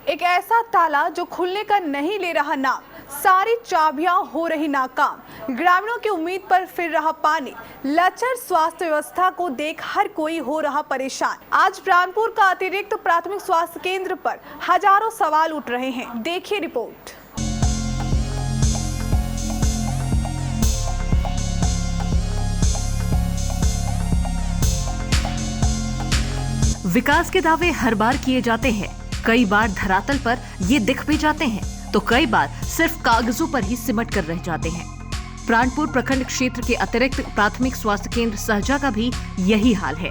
एक ऐसा ताला जो खुलने का नहीं ले रहा नाम, सारी चाबियां हो रही नाकाम, ग्रामीणों की उम्मीद पर फिर रहा पानी, लचर स्वास्थ्य व्यवस्था को देख हर कोई हो रहा परेशान। आज प्राणपुर का अतिरिक्त प्राथमिक स्वास्थ्य केंद्र पर हजारों सवाल उठ रहे हैं। देखिए रिपोर्ट। विकास के दावे हर बार किए जाते हैं, कई बार धरातल पर ये दिख भी जाते हैं तो कई बार सिर्फ कागजों पर ही सिमट कर रह जाते हैं। प्राणपुर प्रखंड क्षेत्र के अतिरिक्त प्राथमिक स्वास्थ्य केंद्र सहजा का भी यही हाल है,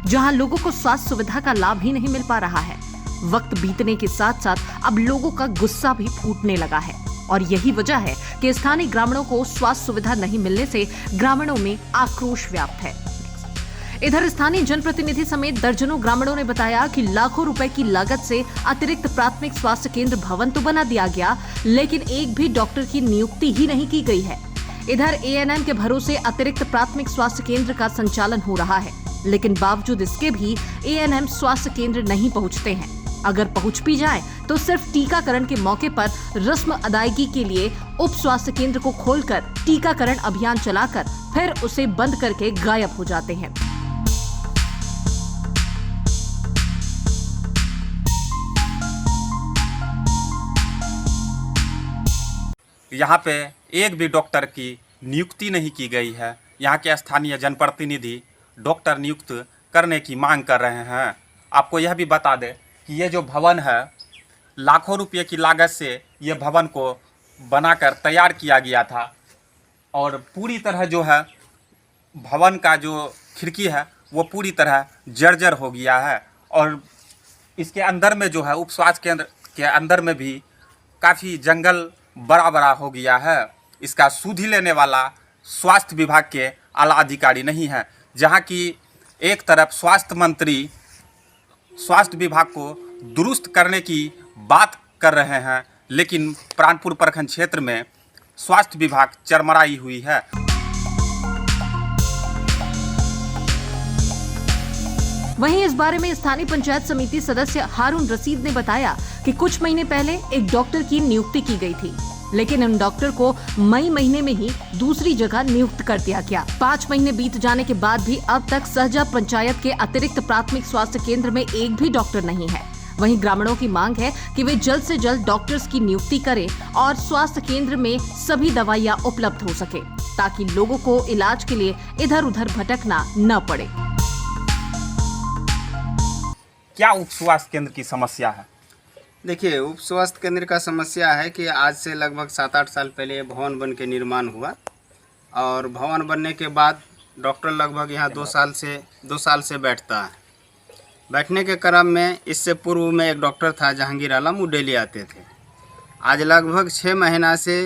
जहां लोगों को स्वास्थ्य सुविधा का लाभ ही नहीं मिल पा रहा है। वक्त बीतने के साथ साथ अब लोगों का गुस्सा भी फूटने लगा है और यही वजह है कि स्थानीय ग्रामीणों को स्वास्थ्य सुविधा नहीं मिलने से ग्रामीणों में आक्रोश व्याप्त है। इधर स्थानीय जनप्रतिनिधि समेत दर्जनों ग्रामीणों ने बताया कि लाखों रुपए की लागत से अतिरिक्त प्राथमिक स्वास्थ्य केंद्र भवन तो बना दिया गया, लेकिन एक भी डॉक्टर की नियुक्ति ही नहीं की गई है। इधर एएनएम के भरोसे अतिरिक्त प्राथमिक स्वास्थ्य केंद्र का संचालन हो रहा है, लेकिन बावजूद इसके भी एएनएम स्वास्थ्य केंद्र नहीं पहुंचते हैं। अगर पहुंच भी जाए तो सिर्फ टीकाकरण के मौके पर रस्म अदायगी के लिए उप स्वास्थ्य केंद्र को खोलकर टीकाकरण अभियान चलाकर फिर उसे बंद करके गायब हो जाते हैं। यहाँ पे एक भी डॉक्टर की नियुक्ति नहीं की गई है। यहाँ के स्थानीय जनप्रतिनिधि डॉक्टर नियुक्त करने की मांग कर रहे हैं। आपको यह भी बता दें कि ये जो भवन है, लाखों रुपये की लागत से ये भवन को बनाकर तैयार किया गया था और पूरी तरह जो है भवन का जो खिड़की है वो पूरी तरह जर्जर हो गया है और इसके अंदर में जो है उप स्वास्थ्य केंद्र के अंदर में भी काफ़ी जंगल बड़ा बड़ा हो गया है। इसका सुधि लेने वाला स्वास्थ्य विभाग के आला अधिकारी नहीं है, जहां की एक तरफ स्वास्थ्य मंत्री स्वास्थ्य विभाग को दुरुस्त करने की बात कर रहे हैं, लेकिन प्राणपुर प्रखंड क्षेत्र में स्वास्थ्य विभाग चरमराई हुई है। वहीं इस बारे में स्थानीय पंचायत समिति सदस्य हारून रशीद ने बताया कि कुछ महीने पहले एक डॉक्टर की नियुक्ति की गई थी, लेकिन उन डॉक्टर को मई महीने में ही दूसरी जगह नियुक्त कर दिया गया। 5 महीने बीत जाने के बाद भी अब तक सहजा पंचायत के अतिरिक्त प्राथमिक स्वास्थ्य केंद्र में एक भी डॉक्टर नहीं है। वहीं ग्रामीणों की मांग है कि वे जल्द से जल्द डॉक्टर्स की नियुक्ति करें और स्वास्थ्य केंद्र में सभी दवाइयां उपलब्ध हो सके, ताकि लोगों को इलाज के लिए इधर उधर भटकना न पड़े। क्या उप स्वास्थ्य केंद्र की समस्या है? देखिए, उप स्वास्थ्य केंद्र का समस्या है कि आज से लगभग 7-8 साल पहले ये भवन बन के निर्माण हुआ और भवन बनने के बाद डॉक्टर लगभग यहाँ 2 साल से बैठता है। बैठने के क्रम में इससे पूर्व में एक डॉक्टर था जहांगीर आलम, वो डेली आते थे। आज लगभग 6 महीना से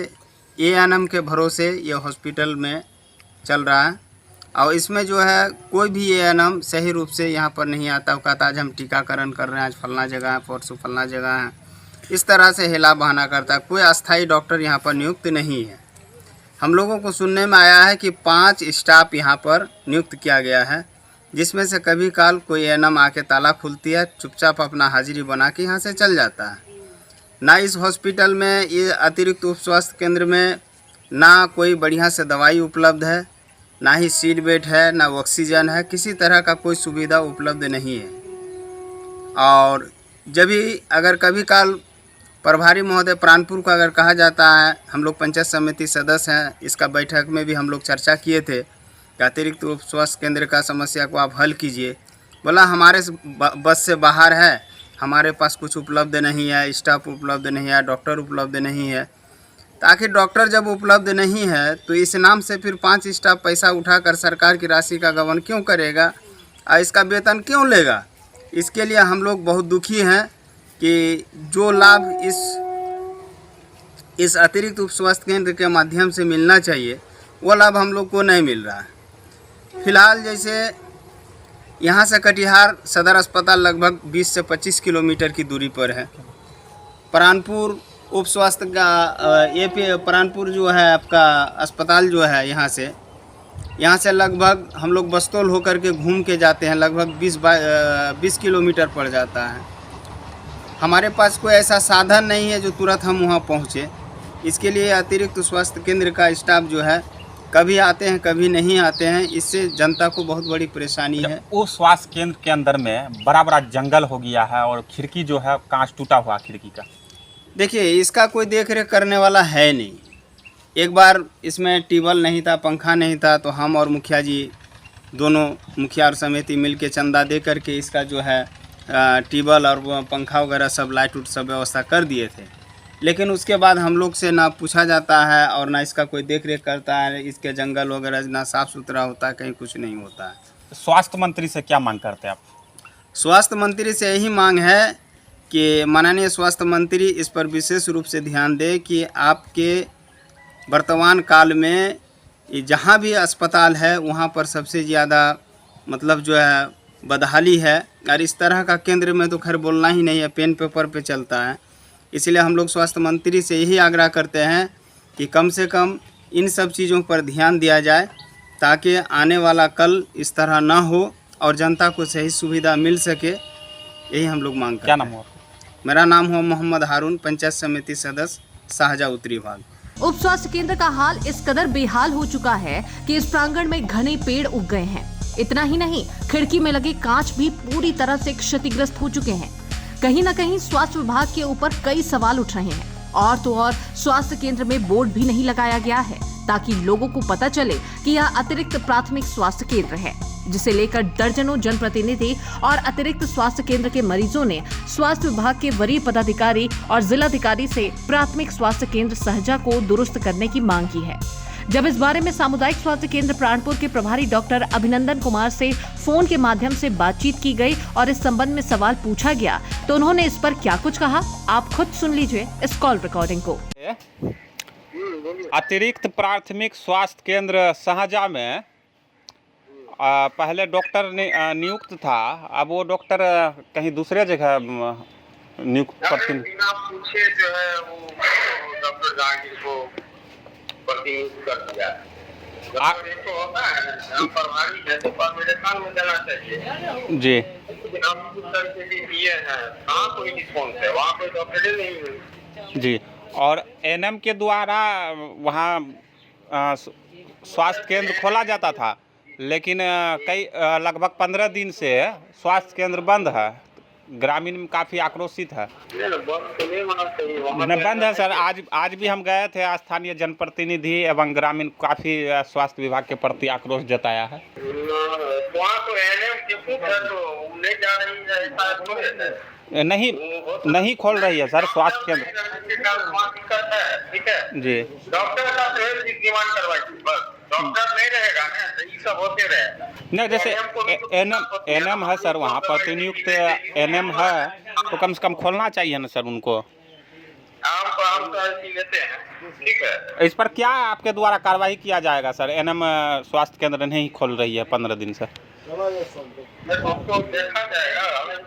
एएनएम के भरोसे ये हॉस्पिटल में चल रहा है और इसमें जो है कोई भी एएनएम सही रूप से यहाँ पर नहीं आता। वो कहता आज हम टीकाकरण कर रहे हैं, आज फलना जगह है, परसों फलना जगह है, इस तरह से हिला बहाना करता है। कोई अस्थाई डॉक्टर यहाँ पर नियुक्त नहीं है। हम लोगों को सुनने में आया है कि 5 स्टाफ यहाँ पर नियुक्त किया गया है, जिसमें से कभी काल कोई एएनएम आके ताला खुलती है, चुपचाप अपना हाजिरी बना के यहाँ से चल जाता है। ना इस हॉस्पिटल में, ये अतिरिक्त उप स्वास्थ्य केंद्र में ना कोई बढ़िया से दवाई उपलब्ध है, ना ही सीट बेड है, ना ऑक्सीजन है, किसी तरह का कोई सुविधा उपलब्ध नहीं है। और जब भी अगर कभी काल प्रभारी महोदय प्राणपुर को अगर कहा जाता है, हम लोग पंचायत समिति सदस्य हैं, इसका बैठक में भी हम लोग चर्चा किए थे कि अतिरिक्त उप स्वास्थ्य केंद्र का समस्या को आप हल कीजिए। बोला हमारे बस से बाहर है, हमारे पास कुछ उपलब्ध नहीं है, स्टाफ उपलब्ध नहीं है, डॉक्टर उपलब्ध नहीं है। ताकि डॉक्टर जब उपलब्ध नहीं है तो इस नाम से फिर 5 स्टाफ पैसा उठाकर सरकार की राशि का गबन क्यों करेगा और इसका वेतन क्यों लेगा? इसके लिए हम लोग बहुत दुखी हैं कि जो लाभ इस अतिरिक्त उप स्वास्थ्य केंद्र के माध्यम से मिलना चाहिए वो लाभ हम लोग को नहीं मिल रहा है। फिलहाल जैसे यहाँ से कटिहार सदर अस्पताल लगभग 20 से 25 किलोमीटर की दूरी पर है। प्राणपुर उप स्वास्थ्य का प्राणपुर जो है आपका अस्पताल जो है, यहाँ से लगभग हम लोग बस्तौल होकर के घूम के जाते हैं, लगभग 20 किलोमीटर पड़ जाता है। हमारे पास कोई ऐसा साधन नहीं है जो तुरंत हम वहाँ पहुँचे। इसके लिए अतिरिक्त स्वास्थ्य केंद्र का स्टाफ जो है कभी आते हैं कभी नहीं आते हैं, इससे जनता को बहुत बड़ी परेशानी है। वो स्वास्थ्य केंद्र के अंदर में बड़ा बड़ा जंगल हो गया है और खिड़की जो है कांच टूटा हुआ खिड़की का। देखिए, इसका कोई देख रेख करने वाला है नहीं। एक बार इसमें टेबल नहीं था, पंखा नहीं था, तो हम और मुखिया जी दोनों मुखिया और समिति मिल के चंदा दे करके इसका जो है टेबल और पंखा वगैरह सब लाइट उट सब व्यवस्था कर दिए थे। लेकिन उसके बाद हम लोग से ना पूछा जाता है और ना इसका कोई देख रेख करता है। इसके जंगल वगैरह ना साफ़ सुथरा होता है, कहीं कुछ नहीं होता है। स्वास्थ्य मंत्री से क्या मांग करते हैं आप? स्वास्थ्य मंत्री से यही मांग है कि माननीय स्वास्थ्य मंत्री इस पर विशेष रूप से ध्यान दें कि आपके वर्तमान काल में जहाँ भी अस्पताल है वहाँ पर सबसे ज़्यादा मतलब जो है बदहाली है, और इस तरह का केंद्र में तो खैर बोलना ही नहीं है, पेन पेपर पे चलता है। इसलिए हम लोग स्वास्थ्य मंत्री से यही आग्रह करते हैं कि कम से कम इन सब चीज़ों पर ध्यान दिया जाए ताकि आने वाला कल इस तरह ना हो और जनता को सही सुविधा मिल सके। यही हम लोग मांग करते हैं। क्या नाम हुआ? मेरा नाम हुआ मोहम्मद हारून, पंचायत समिति सदस्य, शाहजहाँ उत्तरी भाग। उप स्वास्थ्य केंद्र का हाल इस कदर बेहाल हो चुका है कि इस प्रांगण में घने पेड़ उग गए हैं। इतना ही नहीं, खिड़की में लगे कांच भी पूरी तरह से क्षतिग्रस्त हो चुके हैं। कहीं न कहीं स्वास्थ्य विभाग के ऊपर कई सवाल उठ रहे हैं। और तो और स्वास्थ्य केंद्र में बोर्ड भी नहीं लगाया गया है ताकि लोगों को पता चले कि यह अतिरिक्त प्राथमिक स्वास्थ्य केंद्र है, जिसे लेकर दर्जनों जनप्रतिनिधि और अतिरिक्त स्वास्थ्य केंद्र के मरीजों ने स्वास्थ्य विभाग के वरीय पदाधिकारी और जिलाधिकारी से प्राथमिक स्वास्थ्य केंद्र सहजा को दुरुस्त करने की मांग की है। जब इस बारे में सामुदायिक स्वास्थ्य केंद्र प्राणपुर के प्रभारी डॉक्टर अभिनंदन कुमार से फोन के माध्यम से बातचीत की गई और इस संबंध में सवाल पूछा गया तो उन्होंने इस पर क्या कुछ कहा, आप खुद सुन लीजिए इस कॉल रिकॉर्डिंग को। अतिरिक्त प्राथमिक स्वास्थ्य केंद्र शाहजहाँ में पहले डॉक्टर नियुक्त था, अब वो डॉक्टर कहीं दूसरे जगह नियुक्त करते बिना पूछे जो है वो डॉक्टर जहांगीर को प्रतिनियुक्त कर दिया। डॉक्टर एक तो होता है ना प्रभारी है तो परमेडिकल में देना चाहिए जी। लेकिन आप कुछ करके दिए हैं, कहाँ कोई रिस्पॉन्स है, वहाँ कोई डॉक्टर ही नहीं है जी। और एनएम के द्वारा वहाँ स्वास्थ्य केंद्र खोला जाता था, लेकिन कई लगभग 15 दिन से स्वास्थ्य केंद्र बंद है। ग्रामीण में काफ़ी आक्रोशित है। नहीं बंद है सर। आज भी हम गए थे, स्थानीय जनप्रतिनिधि एवं ग्रामीण काफ़ी स्वास्थ्य विभाग के प्रति आक्रोश जताया है। वहाँ तो एनएम डिपो है तो नहीं जा रही है, ऐसा थोड़े है। नहीं खोल रही है सर स्वास्थ्य केंद्र। ठीक है जी। डॉक्टर का डिमांड करवाइए, बस डॉक्टर नहीं रहेगा ना तो ये सब होते रहेगा। नहीं, जैसे एनएम है सर, वहाँ प्रतिनियुक्त एनएम है तो कम से कम खोलना चाहिए ना सर उनको। हम तो ऐसी लेते हैं, ठीक है। इस पर क्या आपके द्वारा कार्रवाई किया जाएगा सर? एनएम स्वास्थ्य केंद्र नहीं खोल रही है 15 दिन से। उसको देखा जाएगा।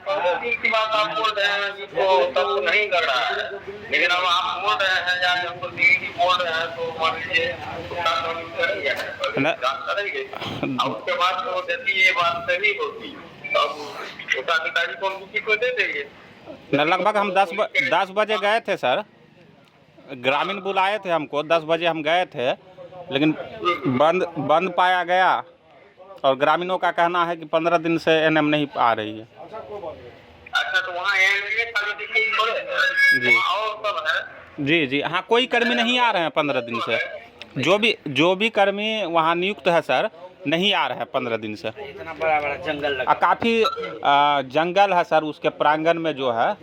15 दिन की बात आप बोल रहे हैं जिसको तब तो नहीं कर रहा है, लेकिन अब आप बोल रहे हैं या हमको डीडी बोल रहे हैं तो मान लीजिए उसके बाद तो यदि ये बात सही होती तब उच्चाधिकारी को किसी को दे देंगे। लगभग हम 10 बजे गए थे सर, ग्रामीण बुलाए थे हमको, 10 बजे हम गए थे, लेकिन बंद पाया गया और ग्रामीणों का कहना है कि 15 दिन से एनएम नहीं आ रही है। अच्छा, तो वहाँ जी और सब है? जी हाँ, कोई कर्मी नहीं आ रहे हैं 15 दिन से। जो भी कर्मी वहाँ नियुक्त है सर नहीं आ रहे हैं 15 दिन से। इतना बड़ा जंगल काफ़ी जंगल है सर। उसके प्रांगण में जो है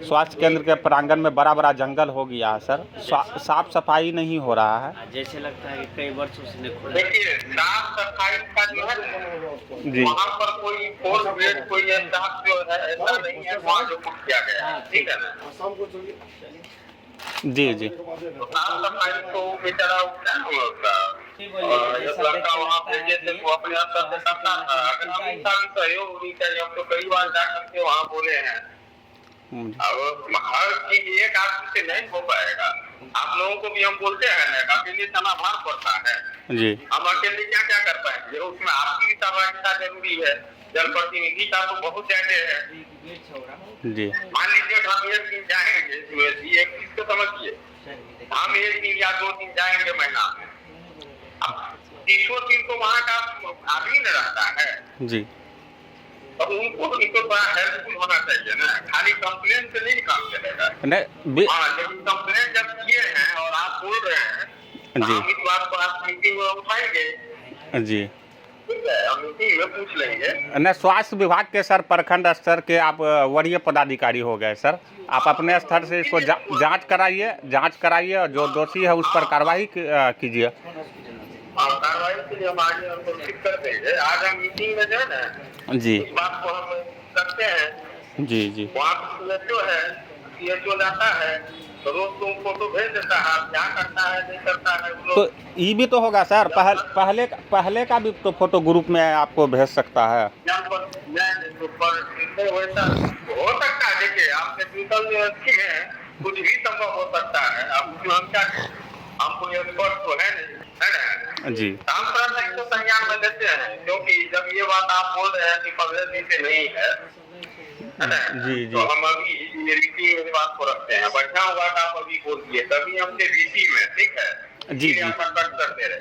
स्वास्थ्य केंद्र के प्रांगण में बड़ा जंगल हो गया है सर। साफ सफाई नहीं हो रहा है। जैसे लगता है कि कई वर्षों से नहीं खोला। देखिए, साफ सफाई का जो है जी। वहाँ पर कोई फोर्स ग्रेड कोई स्टाफ जो है ऐसा नहीं है वहाँ जो कुछ किया गया है, ठीक है ना। जी तो साफ सफाई तो बेचारा क्या होता और एक लड़का वहाँ पे जैसे वो अपने स्तर से करता था। अगर हम इसका भी सहयोग होनी चाहिए। हम तो कई बार जा करके वहाँ बोले हैं। अब हर चीज एक आदमी से नहीं हो पाएगा। आप लोगों को भी हम बोलते हैं ना, अकेले चना भार पड़ता है जी। हम अकेले क्या क्या कर पाएंगे? उसमें आपकी भी सहभागिता जरूरी है, जनप्रतिनिधि का तो बहुत ज्यादा है। जी। मान लीजिए घर एक दिन जाएंगे एक चीज को समझिए, हम एक दिन या 2 दिन जाएंगे महीना में, अब 30 दिन तो वहाँ का आदमी न रहता है जी। तो उनको थोड़ा हेल्पफुल होना चाहिए ना, खाली कंप्लेन से नहीं काम चलेगा। नहीं हाँ, लेकिन कंप्लेन जब किए हैं और आप बोल रहे हैं जी। हम इस बात को आप मीटिंग में उठाएंगे, जी। ठीक है, हम मीटिंग में पूछ लेंगे। न स्वास्थ्य विभाग के सर प्रखंड स्तर के आप वरीय पदाधिकारी हो गए सर, आप अपने स्तर से इसको जांच कराइए और जो दोषी है उस पर कार्रवाई कीजिए। कार्रवाई के लिए हम आगे हमको लिखित कर देंगे। आज हम मीटिंग में जो है ना जी इस बात को हम करते हैं। जी जी। वहाँ CHO है, CHO जाता है तो रोज तुम फोटो भेज देता है, क्या करता है नहीं करता है वो तो लोग ये भी तो होगा सर, पहले का भी तो फोटो ग्रुप में आपको भेज सकता है। वैसा हो सकता है। देखिए आप टेक्निकल अच्छी है, कुछ भी संभव हो सकता है। अब हम क्या, हम कोई एक्सपर्ट तो है नहीं, है ना जी। हम थोड़ा इसको संज्ञान में लेते हैं, क्योंकि जब ये बात आप बोल रहे हैं कि 15 दिन से नहीं है ना, जी जी। तो हम अभी ये रीति में बात को रखते हैं। बढ़िया हुआ कि आप अभी बोल दिए, तभी हमसे रीति में, ठीक है जी, जी। हम कट करते रहे।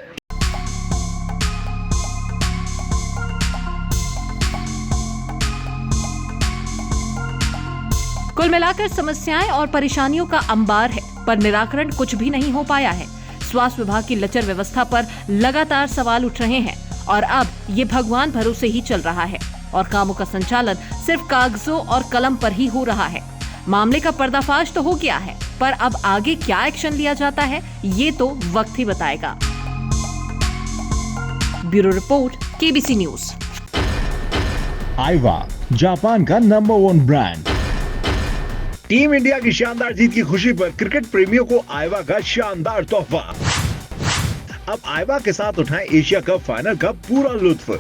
कुल मिलाकर समस्याएं और परेशानियों का अंबार है, पर निराकरण कुछ भी नहीं हो पाया है। स्वास्थ्य विभाग की लचर व्यवस्था पर लगातार सवाल उठ रहे हैं और अब ये भगवान भरोसे ही चल रहा है और कामों का संचालन सिर्फ कागजों और कलम पर ही हो रहा है। मामले का पर्दाफाश तो हो गया है, पर अब आगे क्या एक्शन लिया जाता है ये तो वक्त ही बताएगा। Bureau report, KBC news. Aiwa, Japan का नंबर 1 ब्रांड। टीम इंडिया की शानदार जीत की खुशी पर क्रिकेट प्रेमियों को आईवा का शानदार तोहफा। अब आईवा के साथ उठाएं एशिया कप फाइनल का पूरा लुत्फ।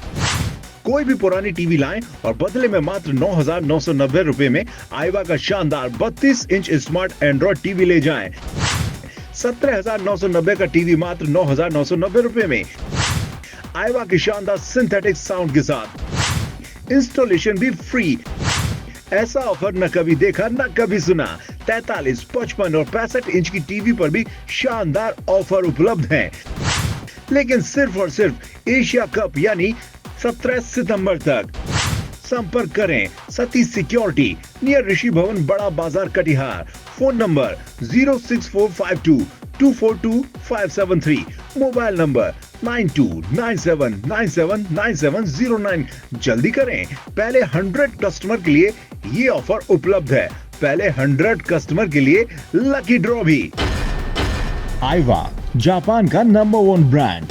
कोई भी पुरानी टीवी लाएं और बदले में मात्र 9,990 रुपए में आईवा का शानदार 32 इंच स्मार्ट एंड्रॉइड टीवी ले जाएं। 17,990 का टीवी मात्र 9,990 रुपए में। आईवा की शानदार सिंथेटिक साउंड के साथ इंस्टॉलेशन भी फ्री। ऐसा ऑफर न कभी देखा न कभी सुना। 43, 55 और 65 इंच की टीवी पर भी शानदार ऑफर उपलब्ध हैं, लेकिन सिर्फ और सिर्फ एशिया कप यानी 17 सितंबर तक। संपर्क करें सतीश सिक्योरिटी, नियर ऋषि भवन, बड़ा बाजार, Katihar. Phone number 06452 242 573। Mobile number 9297979709। जल्दी करें, पहले 100 कस्टमर के लिए ये ऑफर उपलब्ध है। पहले 100 कस्टमर के लिए लकी ड्रॉ भी। आईवा, जापान का नंबर 1 ब्रांड।